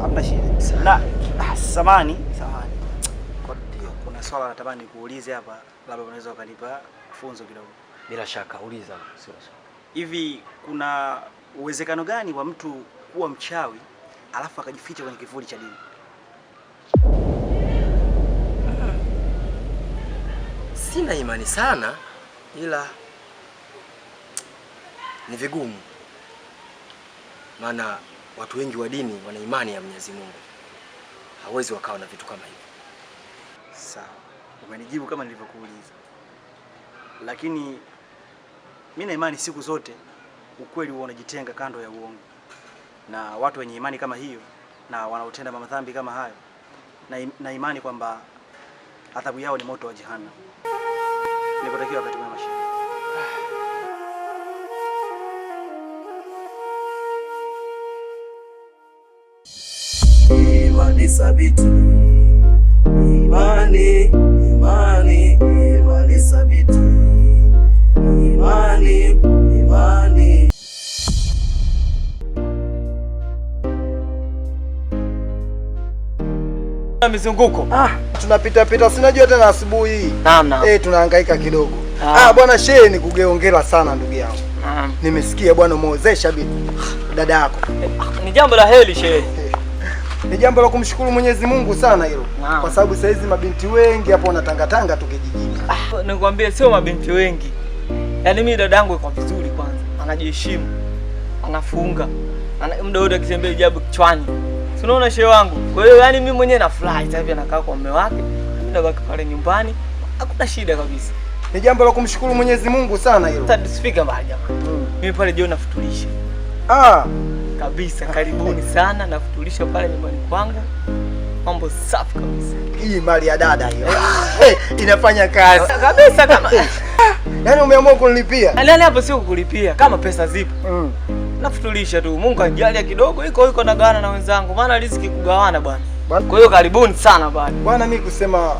Hamna shida. Na samani. Kuna swala natamani kuulize hapa, labda unaweza ukanipa funzo kidogo. Bila shaka, uliza, sio shaka. Hivi kuna uwezekano gani wa mtu kuwa mchawi alafu akajificha kwenye kivuli cha dini? Sina imani sana, ila ni vigumu. Maana watu wengi wa dini wana imani ya Mwenyezi Mungu. Hawezi wakawa na vitu kama hivi. Sawa. Umenijibu kama nilivyokuuliza. Lakini mimi na imani siku zote ukweli huwa unajitenga kando ya uongo. Na watu wenye imani kama hiyo na wanaotenda madhambi kama hayo na imani kwamba adhabu yao ni moto wa jehanamu. Nikotakiwa wakati mwema Sheikh. Imani sabiti. Imani sabiti. Imani. Mizunguko. Tunapita sinajua tena asubuhi. Naam. Tunahangaika kidogo. Bwana Shehe, nikugeongela sana ndugu yangu. Nimesikia bwana umeozesha dada yako. Ni jambo la heri Shehe. Ni jambo la kumshukuru Mwenyezi Mungu sana hilo. Kwa sababu sasa hizi mabinti wengi hapo wanatangatanga tu kijijini. Nikwambie sio mabinti wengi. Yaani mimi dada yangu yuko vizuri kwanza. Anajiheshimu. Anafunga. Muda wote akitembea hijabu kichwani. Unaona Shehe wangu. Kwa hiyo yani mimi mwenyewe nafurahi sasa hivi anakaa kwa mume wake. Mimi nabaki pale nyumbani. Hakuna shida kabisa. Ni jambo la kumshukuru Mwenyezi Mungu sana hilo. Sasa tusifike mbali jamani. Mimi pale jioni nafutulisha. Kabisa, karibuni sana, nafutulisha pale nyumbani kwangu. Mambo safi kabisa. Hii mali ya dada hiyo. Inafanya kazi. Kabisa kama. Yaani umeamua kunilipia? Yaani hapo sio kukulipia, kama pesa zipo. Nafutulisha tu. Mungu ajalia kidogo iko nagawana na wenzangu. Maana riziki kugawana bwana. Kwa hiyo karibuni sana bwana. Bwana mimi kusema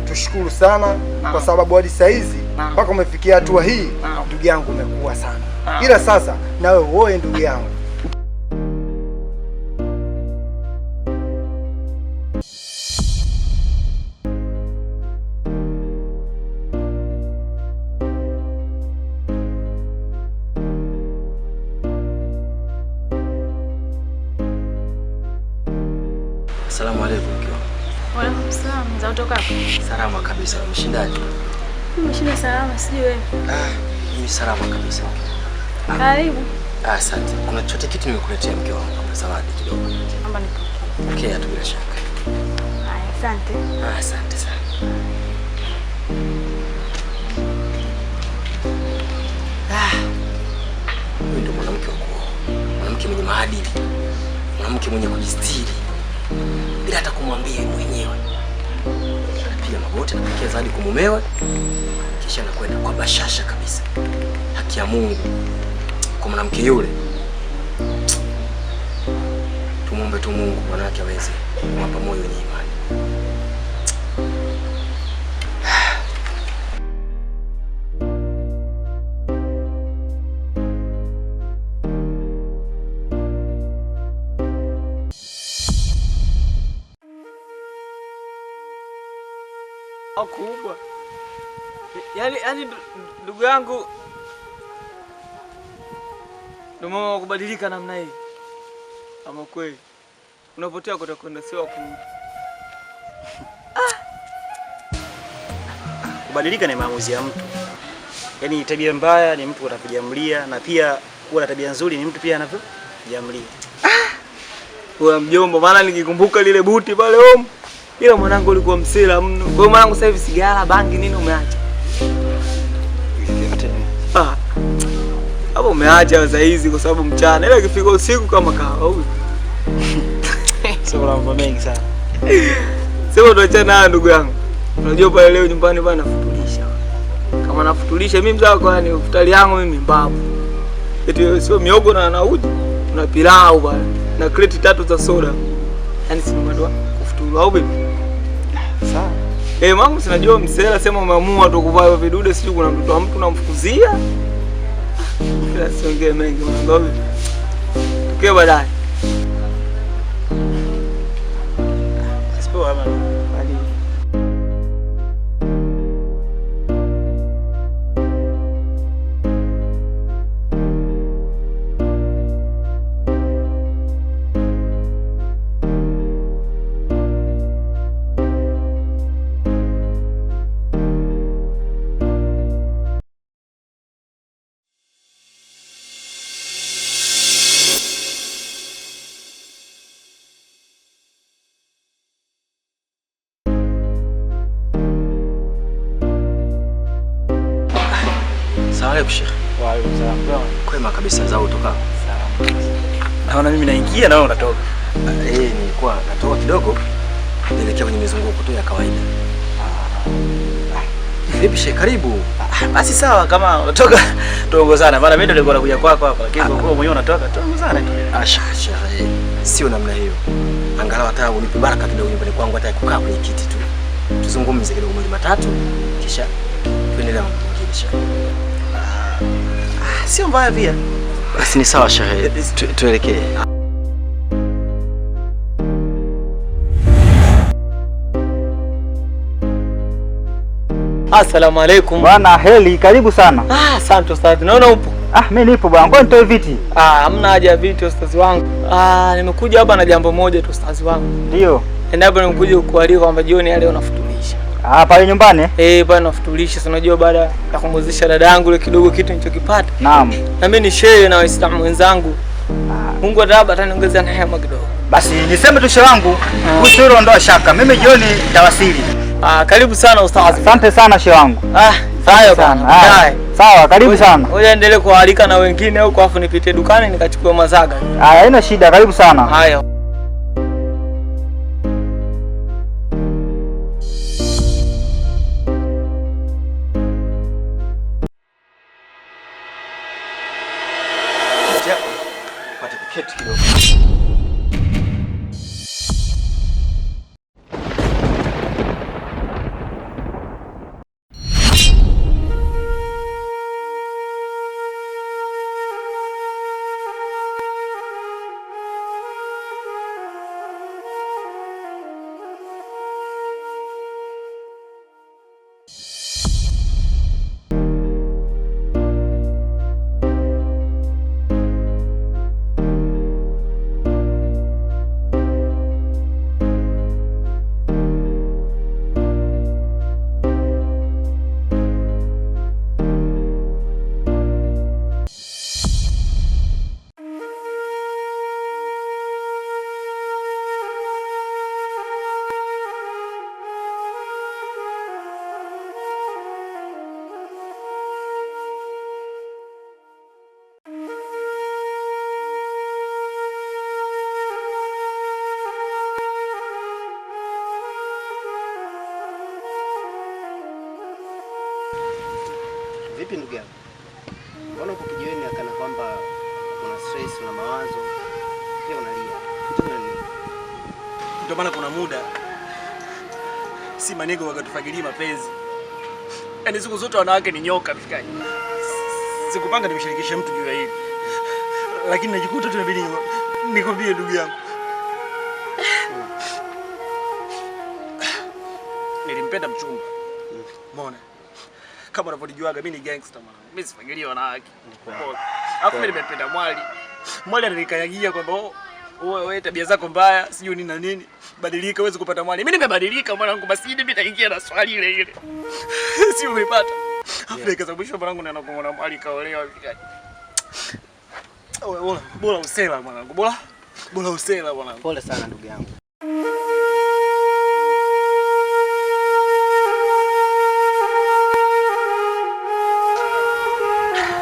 tushukuru sana kwa sababu hadi saa hizi mpaka umefikia hatua hii, ndugu yangu umekuwa sana. Ila sasa na wewe ndugu yangu. Asalamu alaykum. Wa alaykum salaam. Za kutoka hapo? Salama kabisa. Umeshindaje? Nimeshinda salama, sijui wewe. Mimi salama kabisa. Karibu. Asante. Kuna chochote kitu nimekuletea mke wangu kama zawadi kidogo? Naomba nipokee. Okay, hata bila shaka. Haya, asante. Asante sana. Huyu ndo mwanamke wa kuoa. Mwanamke mwenye maadili. Mwanamke mwenye kujistiri. Bila hata kumwambia mwenyewe. Anapiga magoti, anapikia zawadi kwa mumewe. Kisha anakwenda kwa bashasha kabisa. Haki ya Mungu kwa mwanamke yule. Tumuombe tu Mungu mwanamke aweze kumpa moyo wenye imani. Kubwa. Yaani ndugu yangu ndio mama kubadilika namna hii. Ama kweli unapotea kwenda sio kurudi. Kubadilika ni maamuzi ya mtu. Yaani tabia mbaya ni mtu anavyojamlia na pia kuwa na tabia nzuri ni mtu pia anavyojamlia. Kwa mjomba, maana nikikumbuka lile buti pale home. Ila mwanangu ulikuwa msela mno. Kwa hiyo mwanangu sasa hivi sigara, bangi nini umeacha? Hapo umeacha sasa hizi kwa sababu mchana. Ila ikifika usiku kama kawa. Sio mambo mengi sana. Sema tuachana ndugu yangu. Unajua pale leo nyumbani bana nafutulisha. Kama nafutulisha mimi mzao kwa yani futari yangu mimi mbavu. Eti sio miogo na uji. Na pilau bana. Na kreti 3 za soda. Yaani si mwanzo kufuturu au vipi? Sawa. Mangu sinajua msela sema umeamua tu kuvaa vidude sijui kuna mtoto wa mtu unamfukuzia. Kila siongee mengi mwanangu. Tukie baadaye. alaykum Sheikh. Wa alaykum salaam. Kwema kabisa zao kutoka. Sawa. Naona mimi naingia na wewe unatoka. Nilikuwa natoka kidogo nielekea kwenye mizunguko tu ya kawaida. Vipi Sheikh, karibu. Basi sawa, kama unatoka tuongozana. Maana mimi ndio nilikuwa nakuja kwako hapa, lakini kwa kuwa mwenyewe unatoka tuongozana tu. Sheikh, sio namna hiyo. Angalau hata unipe baraka kidogo nyumbani kwangu, hata kukaa kwenye kiti tu. Tuzungumze kidogo mawili matatu kisha tuendelee na mambo mengine Sheikh. Sio mbaya pia. Basi ni sawa Sheikh. Tuelekee. Assalamu alaikum. Bwana Heli, karibu sana. Asante ustazi. Naona upo. Mimi nipo bwana. Ngoja nitoe viti. Hamna haja ya viti ustazi wangu. Nimekuja hapa na jambo moja tu ustazi wangu. Ndio. Endapo nimekuja kukualika kwamba jioni leo unafutulisha. Pale nyumbani? Pale nafutulisha. Si unajua baada ya kumwezesha dada yangu ile kidogo kitu nilichokipata. Naam. Na mimi ni shehe na Waislamu wenzangu. Mungu ataniongezea neema kidogo. Basi niseme tu shehe wangu, usiro ondoa shaka. Mimi jioni nitawasili. Karibu sana ustazi. Asante sana shehe wangu. Sawa bwana. Sawa, karibu sana. Ngoja endelee kualika na wengine huko afu nipitie dukani nikachukua mazaga. Haina shida, karibu sana. Haya. Pata kuketi kidogo. Vipi ndugu yangu? Mbona uko kijiweni akana kwamba kuna stress na mawazo? Pia unalia. Ndio maana kuna muda si manego wakatufagilia mapenzi. Yaani siku zote wanawake ni nyoka mshikaji. Sikupanga nimshirikishe mtu juu ya hili. Lakini najikuta tu inabidi nikwambie ndugu yangu. Nilimpenda mchumba. Umeona? Kama unavyonijuaga mimi ni gangster mwana. Mimi sifagilia wanawake. Alafu mimi nimependa mwali. Mwali ananikanyagia kwamba wewe tabia zako mbaya, sijui nini na nini. Badilika uweze kupata mwali. Mimi nimebadilika mwanangu, basi mimi naingia na swali ile ile. Si umepata? Afrika za mwisho mwanangu na nakuona mwali kaolewa vikaje. Bora usela mwanangu. Bora usela mwanangu. Pole sana ndugu yangu.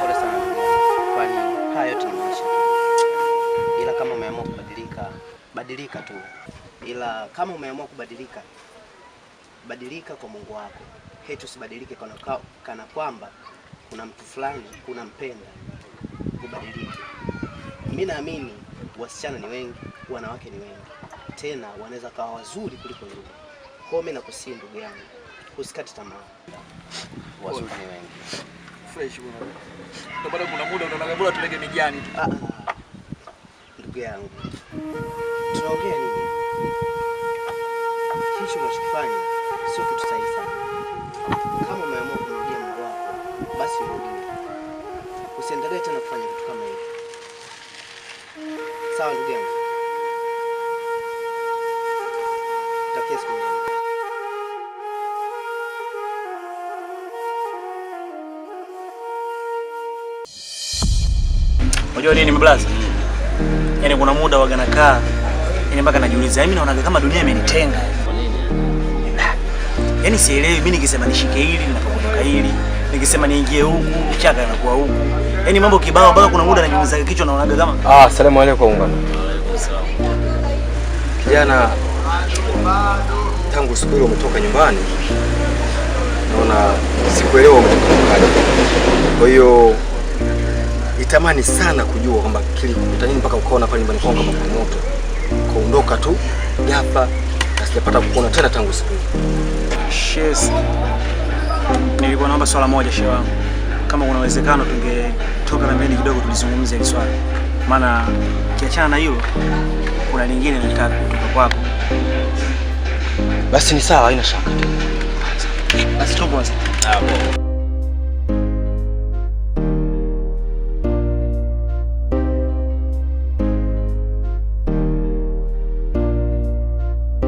Pole sana ndugu yangu. Kwani haya yote ni maisha tu. Ila kama umeamua kubadilika, badilika tu. Ila kama umeamua kubadilika, badilika kwa Mungu wako. Heti usibadilike kana kwamba kuna mtu fulani unampenda. Kubadilika. Mimi naamini wasichana ni wengi, wanawake ni wengi. Tena wanaweza kawa wazuri kuliko yule. Kwa mimi nakusii ndugu yangu, usikate tamaa. Wazuri ni wengi. Fresh bwana. Ndio bado kuna muda unaona bora tuleke mijani tu. Ndugu yangu. Tunaongea nini? Hicho unachokifanya sio kitu sahihi sana. Kama umeamua kumrudia Mungu wako, basi mrudie. Usiendelee tena kufanya kitu kama hivi. Sawa ndugu yangu. Takia siku njema. Unajua nini mblaza? Yaani kuna muda waga nakaa, yaani mpaka najiuliza, mimi naona kama dunia imenitenga. Yaani sielewi mimi nikisema nishike hili ninapokutoka hili, nikisema niingie huku kichaka inakuwa huku. Yaani mambo kibao mpaka kuna muda najiuliza kichwa naonaga kama Asalamu alaykum ungana. Kijana, tangu siku ile umetoka nyumbani naona sikuelewa umetoka nyumbani. Kwa hiyo nitamani sana kujua kwamba kilikukuta nini mpaka ukaona pale nyumbani kwangu kama moto. Kaondoka tu ghafla na sijapata kukuona tena tangu siku ile. Shes. Nilikuwa naomba swala moja shehe wangu. Kama kuna uwezekano tungetoka pembeni kidogo tulizungumzie hili swala. Maana kiachana na hilo kuna lingine nataka kutoka kwako. Basi ni sawa, haina shaka. Basi tupo sasa.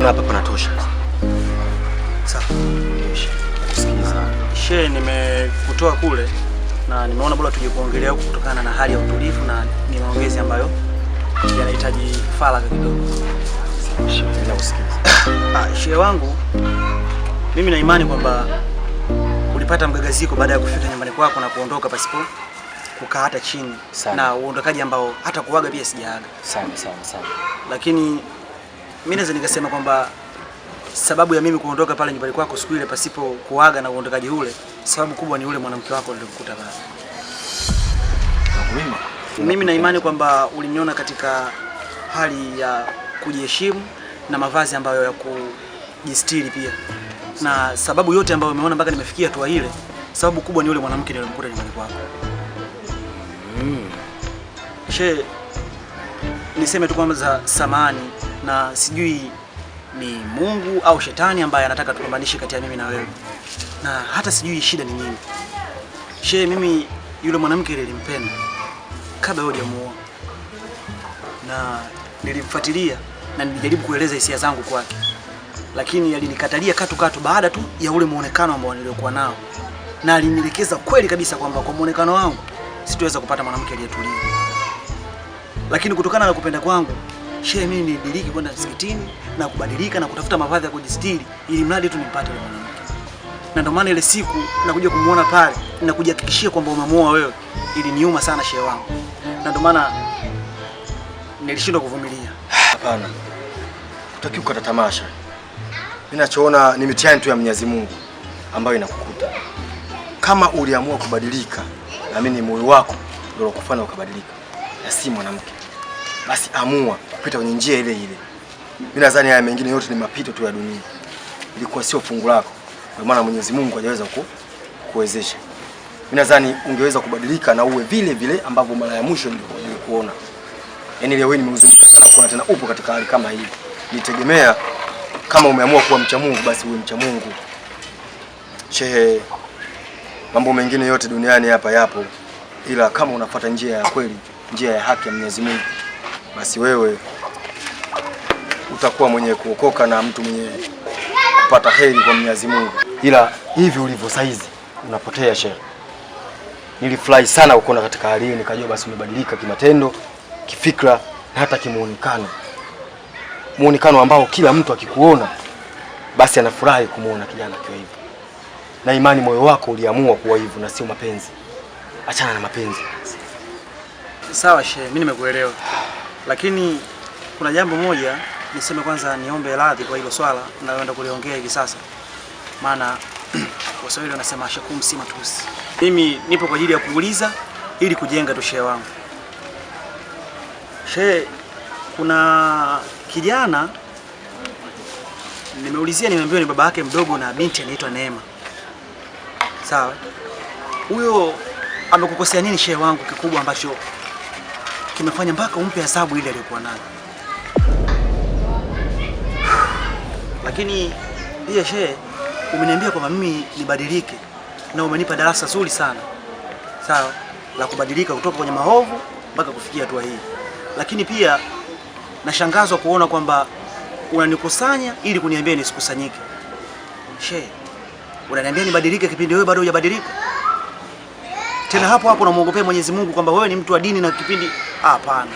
Hapa panatosha. Sawa. Shehe, nimekutoa kule na nimeona bora tuje kuongelea huku kutokana na hali ya utulivu na ni maongezi ambayo yanahitaji faragha kidogo. Shehe wangu, mimi na imani kwamba ulipata mgagaziko baada ya kufika nyumbani kwako na kuondoka pasipo kukaa hata chini sana. Na uondokaji ambao hata kuaga pia sijaaga. Sana. Lakini mimi naweza nikasema kwamba sababu ya mimi kuondoka pale nyumbani kwako siku ile pasipo kuaga na uondokaji ule, sababu kubwa ni ule mwanamke wako nilikukuta pale. Mimi na imani kwamba uliniona katika hali ya kujiheshimu na mavazi ambayo ya kujistiri pia. Na sababu yote ambayo umeona mpaka nimefikia hatua ile, sababu kubwa ni ule mwanamke nilimkuta nyumbani kwako. Shehe, niseme tu kwamba za samani na sijui ni Mungu au shetani ambaye anataka tupambanishe kati ya mimi na wewe. Na hata sijui shida ni nini. Shehe, mimi yule mwanamke nilimpenda kabla hujamuoa. Na nilimfuatilia na nilijaribu kueleza hisia zangu kwake. Lakini alinikatalia katu baada tu ya ule muonekano ambao niliokuwa nao. Na alinielekeza kweli kabisa kwamba kwa muonekano wangu sitaweza kupata mwanamke aliyetulia. Lakini kutokana na kupenda kwangu, shehe, mimi nilidiliki kwenda msikitini na kubadilika na kutafuta mavazi ya kujistiri ili mradi tu nimpate yule mwanamke. Na ndio maana ile siku nakuja kumuona pale na kujihakikishia kwamba umemuoa wewe, ili niuma sana shehe wangu. Na ndio maana nilishindwa kuvumilia. Hapana. Hutaki kukata tamasha. Mimi nachoona ni mitihani tu ya Mwenyezi Mungu ambayo inakukuta. Kama uliamua kubadilika, na mimi ni moyo wako ndio ukufanya ukabadilika. Na si mwanamke. Basi amua kupita kwenye njia ile ile. Mimi nadhani haya mengine yote ni mapito tu ya dunia. Ilikuwa sio fungu lako. Kwa maana Mwenyezi Mungu hajaweza kuwezesha. Mimi nadhani ungeweza kubadilika na uwe vile vile ambavyo mara ya mwisho nilikuona. Yaani leo hii nimehuzunika sana kuona tena upo katika hali kama hii. Nitegemea kama umeamua kuwa mcha Mungu basi uwe mcha Mungu. Shehe, mambo mengine yote duniani hapa yapo. Ila kama unafuata njia ya kweli, njia ya haki ya Mwenyezi Mungu, basi wewe utakuwa mwenye kuokoka na mtu mwenye kupata heri kwa Mwenyezi Mungu. Ila hivi ulivyo saizi unapotea shehe. Nilifurahi sana kukuona katika hali hii, nikajua basi umebadilika kimatendo, kifikra na hata kimuonekano. Muonekano ambao kila mtu akikuona basi anafurahi kumuona kijana akiwa hivyo. Na imani moyo wako uliamua kuwa hivyo na sio mapenzi. Achana na mapenzi. Sawa shehe, mimi nimekuelewa. Lakini kuna jambo moja niseme kwanza, niombe radhi kwa hilo swala naenda kuliongea hivi sasa. Maana Waswahili wanasema shakum si matusi. Mimi nipo kwa ajili ya kuuliza ili kujenga tu shehe wangu. Shehe, kuna kijana nimeulizia, nimeambiwa ni baba yake mdogo na binti anaitwa Neema. Sawa? Huyo amekukosea nini shehe wangu kikubwa ambacho kimefanya mpaka umpe hesabu ile aliyokuwa nayo? Lakini pia shehe, umeniambia kwamba mimi nibadilike na umenipa darasa zuri sana. Sawa? La kubadilika kutoka kwenye maovu mpaka kufikia hatua hii. Lakini pia nashangazwa kuona kwamba unanikusanya ili kuniambia nisikusanyike. Shehe, unaniambia nibadilike kipindi wewe bado hujabadilika? Tena hapo unamuogopea Mwenyezi Mungu kwamba wewe ni mtu wa dini na kipindi hapana.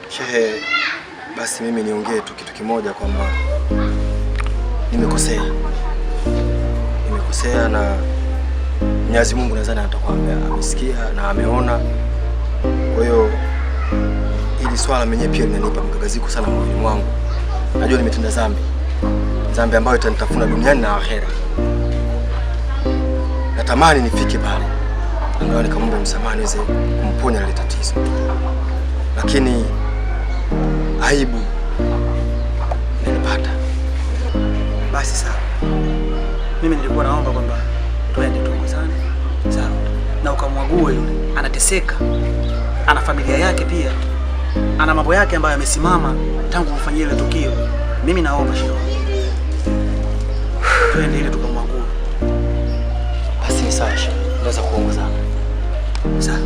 Shehe, basi mimi niongee tu kitu kimoja kwamba nimekosea. Nimekosea na Mwenyezi Mungu nadhani atakuwa amesikia na ameona. Kwa hiyo hili swala mwenyewe pia linanipa mgagaziko sana moyoni mwangu. Najua nimetenda dhambi ambayo itanitafuna duniani na akhera. Natamani nifike pale ndio nikamwombe msamaha niweze kumponya ile tatizo, lakini aibu nilipata. Basi sawa, mimi nilikuwa naomba kwamba twende tuongozane, sawa, na ukamwague yule. Anateseka, ana familia yake pia, ana mambo yake ambayo yamesimama tangu kufanyia ile tukio. Mimi naomba shehe, twende ile tukamwague. Basi ni sawa shehe, naweza kuongozana. Sawa.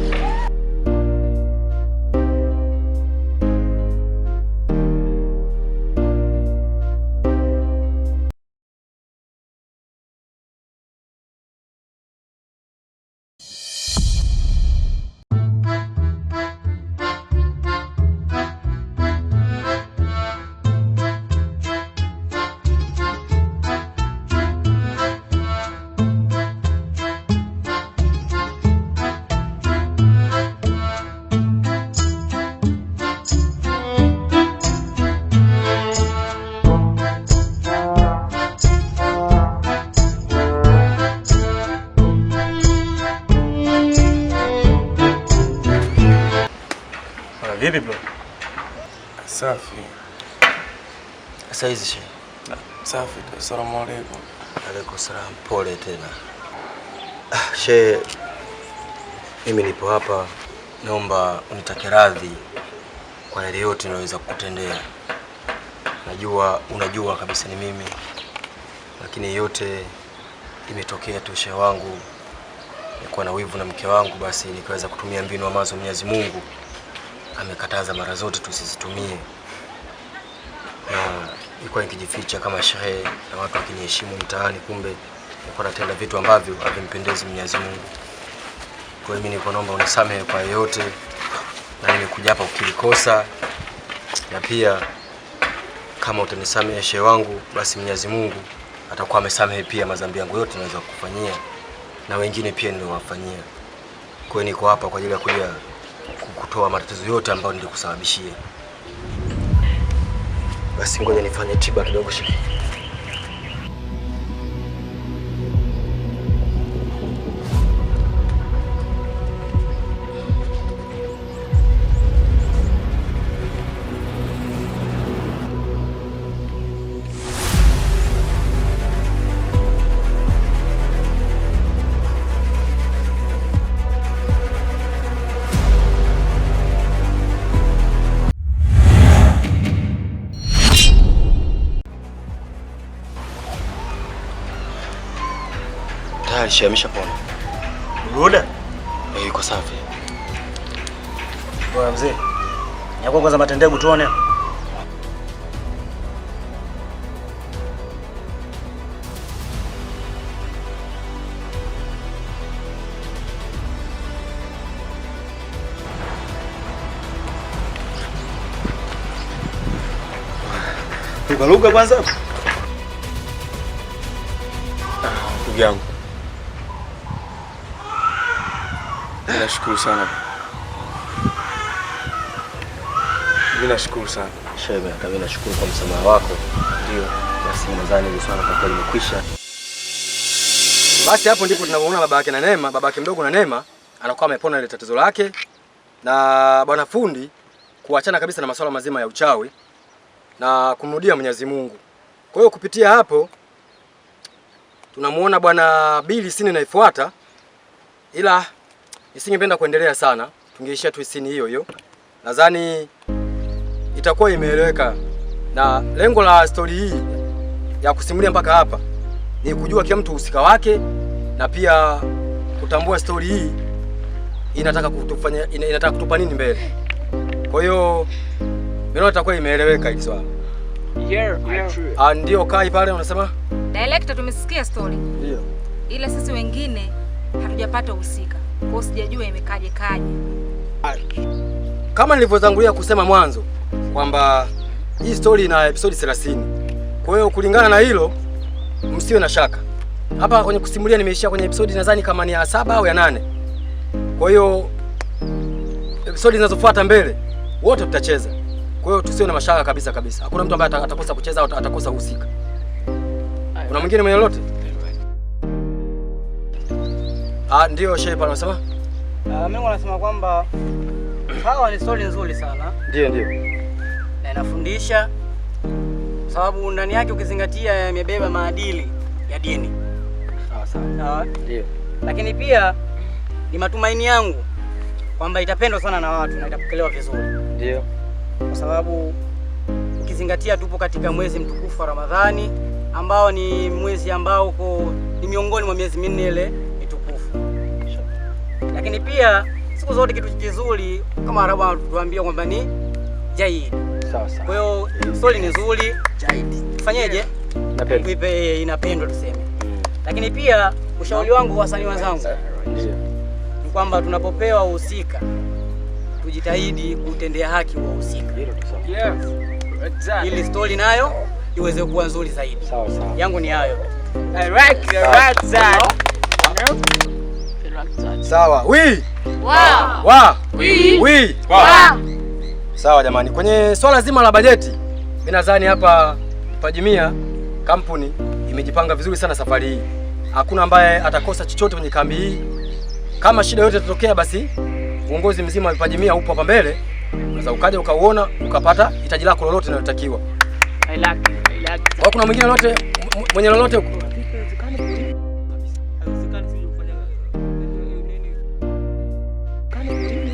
Vipi bro? Safi. Sasa hizi shehe. Safi. Asalamu alaykum. Alaykum salaam. Pole tena. Shehe, mimi nipo hapa, naomba unitake radhi kwa yale yote ninaweza kukutendea. Unajua kabisa ni mimi, lakini yote imetokea tu shehe wangu. Nilikuwa na wivu na mke wangu, basi nikaweza kutumia mbinu ambazo Mwenyezi Mungu amekataza mara zote tusizitumie, na ilikuwa nikijificha kama shehe na watu wakiniheshimu mtaani, kumbe nilikuwa natenda vitu ambavyo havimpendezi Mwenyezi Mungu. Kwa hiyo mimi nilikuwa naomba unisamehe kwa yote, na nimekuja hapa ukilikosa, na pia kama utanisamehe shehe wangu, basi Mwenyezi Mungu atakuwa amesamehe pia madhambi yangu yote naweza kukufanyia na wengine pia niliowafanyia. Kwa hiyo niko hapa kwa ajili ya kuja kutoa matatizo yote ambayo nilikusababishia. Basi ngoja nifanye tiba kidogo shehe. Shehe ameshapona. Ruda? Iko safi. Bwana mzee, nyako kwanza matendegu tuone. Pibaluka kwanza. Ndugu yangu, nashukuru sana. Mimi nashukuru sana. Shehe, mimi nashukuru kwa msamaha wako. Ndio. Basi nadhani hili swala kwa kweli limekwisha. Basi hapo ndipo tunamuona baba yake na Neema, baba yake mdogo na Neema anakuwa amepona ile tatizo lake, na bwana fundi kuachana kabisa na masuala mazima ya uchawi na kumrudia Mwenyezi Mungu. Kwa hiyo kupitia hapo tunamuona bwana Billy sini naifuata, ila nisingependa kuendelea sana, tungeishia tu sini hiyo hiyo. Nadhani itakuwa imeeleweka, na lengo la story hii ya kusimulia mpaka hapa ni kujua kila mtu husika wake, na pia kutambua story hii inataka kutupa nini mbele. Kwa hiyo mimi itakuwa imeeleweka hili swala. Ndio kai pale unasema? Director, tumesikia story. Ndio. Ila sisi wengine hatujapata uhusika. Kwa hiyo sijajua imekaje. Kama nilivyotangulia kusema mwanzo kwamba hii story ina episode 30. Kwa hiyo kulingana na hilo msiwe na shaka. hapa kwenye kusimulia nimeishia kwenye episode nadhani kama ni ya 7 au ya 8. Kwa hiyo episode zinazofuata mbele wote tutacheza. Kwa hiyo tusiwe na mashaka kabisa kabisa. Hakuna mtu ambaye atakosa kucheza au atakosa kuhusika. Kuna mwingine mwenye lolote? Ndio shehe pale unasema? Mimi nasema kwamba hawa ni story nzuri sana. Ndio. Na inafundisha sababu ndani yake ukizingatia yamebeba maadili ya dini. Sawa. Ndio. Lakini pia ni matumaini yangu kwamba itapendwa sana na watu na itapokelewa vizuri. Ndio. Kwa sababu ukizingatia tupo katika mwezi mtukufu wa Ramadhani ambao ni mwezi ambao ni miongoni mwa miezi minne ile mitukufu. Lakini pia siku zote kitu kizuri kama Arabu wanatuambia kwamba ni jaid. Sawa. Kwa hiyo story ni nzuri, jaid. Fanyeje? Napenda. Inapendwa tuseme. Lakini pia ushauri wangu kwa wasanii wenzangu ni kwamba tunapopewa uhusika tujitahidi kutendea haki wahusika. Ili story nayo iweze kuwa nzuri zaidi. Sawa. Yangu ni hayo. Sawa. Sawa jamani. Kwenye swala zima la bajeti, mimi nadhani hapa Pajimia kampuni imejipanga vizuri sana safari hii. Hakuna ambaye atakosa chochote kwenye kambi hii. Kama shida yote itatokea, basi uongozi mzima wa Pajimia upo hapa mbele. Unaweza ukaja ukauona ukapata hitaji lako lolote linalotakiwa. I like it. Kuna mwingine lolote mwenye lolote huko?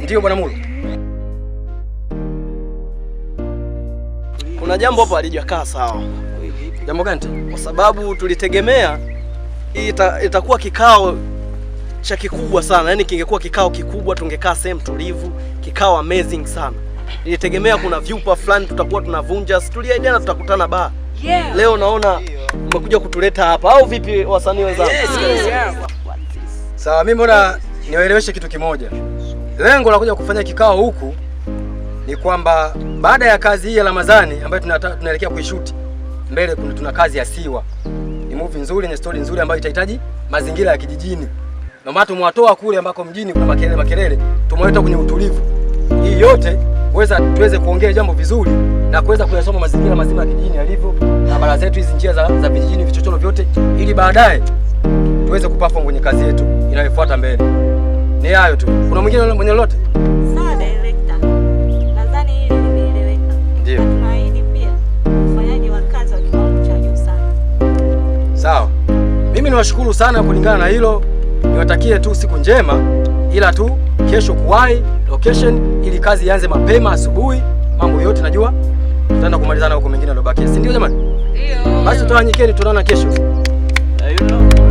Ndio bwana Mulu. Kuna jambo hapo halijakaa sawa. Jambo gani? Kwa sababu tulitegemea hii itakuwa kikao cha kikubwa sana. Yaani kingekuwa kikao kikubwa, tungekaa sehemu tulivu, kikao amazing sana. Nilitegemea kuna vyupa fulani tutakuwa tunavunja, tuliahidiana tutakutana bar. Yeah. Leo naona umekuja kutuleta hapa au vipi wasanii wenzangu? Sawa, mimi mbona niwaeleweshe kitu kimoja. Lengo la kuja kufanya kikao huku ni kwamba baada ya kazi hii ya Ramadhani ambayo tunaelekea kuishuti, mbele tuna kazi ya Siwa. Ni movie nzuri na story nzuri ambayo itahitaji mazingira ya kijijini. Na maana tumewatoa kule ambako mjini kuna makelele, tumewaleta kwenye utulivu. Hii yote tuweze kuongea jambo vizuri na kuweza kuyasoma mazingira mazima ya kijijini yalivyo na barabara zetu hizi njia za vijijini vichochoro vyote ili baadaye tuweze kuperform kwenye kazi yetu inayofuata mbele. Ni hayo tu. Kuna mwingine mwenye lolote? Sawa director. Nadhani hili limeeleweka. Ndio. Tunaahidi pia ufanyaji wa kazi wa kiwango cha juu sana. Sawa. Mimi niwashukuru sana kulingana na hilo. Niwatakie tu siku njema, ila tu kesho kuwahi location ili kazi ianze mapema asubuhi. Mambo yote najua tutaenda kumalizana huko, mengine yalobaki. Si ndio jamani? Ndio. Basi tutawanyikeni, tunaona kesho. You know.